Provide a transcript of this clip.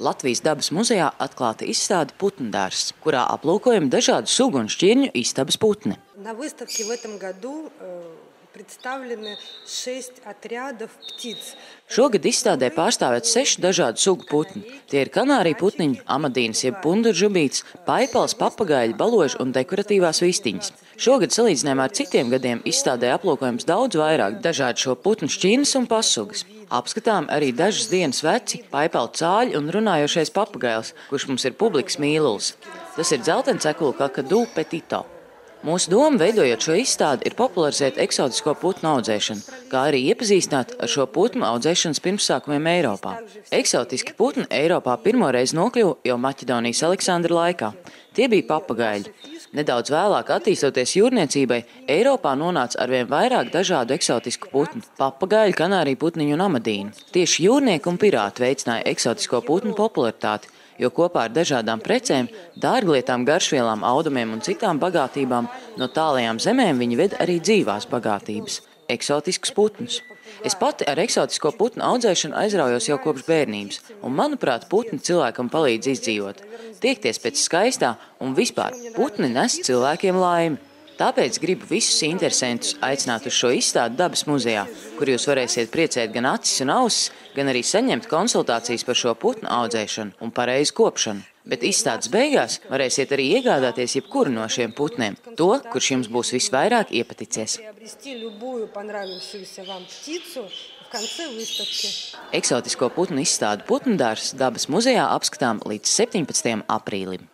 Latvijas dabas muzejā atklāta izstāde Putndārzs, kurā aplūkojami dažādu sugu un šķirņu istabas putni. На выставке в этом году представлены 6 отрядов птиц. Šogad izstādē pārstāvēts 6 dažādu sugu putni. Tie ir kanāriju putniņi, amadīnas jeb punduržubītes, paipals, papagaļi, baloži un dekoratīvās vistiņas. Šogad salīdzinājumā ar citiem gadiem izstādē aplūkojams daudz vairāk dažādu šo putnu šķirnes un pasugas. Apskatām arī dažas dienas veci, paipalu cāļi un runājošais papagails, kurš mums ir publikas mīlulis. Tas ir dzeltencekulu kakadu petito. Mūsu doma, veidojot šo izstādi, ir popularizēt eksotisko putnu audzēšanu, kā arī iepazīstināt ar šo putnu audzēšanas pirmsākumiem Eiropā. Eksotiski putni Eiropā pirmoreiz nokļuva jau Maķedonijas Aleksandra laikā. Tie bija papagaļi. Nedaudz vēlāk attīstoties jūrniecībai, Eiropā nonāca arvien vairāk dažādu eksotisku putnu – papagaļu, kanāriju putniņu un amadīnu. Tieši jūrnieki un pirāti veicināja eksotisko putnu popularitāti, jo kopā ar dažādām precēm, dārglietām, garšvielām, audumiem un citām bagātībām no tālajām zemēm viņi ved arī dzīvās bagātības – eksotiskus putnus. Es pati ar eksotisko putnu audzēšanu aizraujos jau kopš bērnības, un, manuprāt, putni cilvēkam palīdz izdzīvot, tiekties pēc skaistā un vispār putni nes cilvēkiem laimi. Tāpēc gribu visus interesantus aicināt uz šo izstādi Dabas muzejā, kur jūs varēsiet priecēt gan acis un ausis, gan arī saņemt konsultācijas par šo putnu audzēšanu un pareizu kopšanu. Bet izstādes beigās varēsiet arī iegādāties jebkuru no šiem putniem, to, kurš jums būs visvairāk iepaticies. Eksotisko putnu izstādi Putndārzs Dabas muzejā apskatām līdz 17. aprīlim.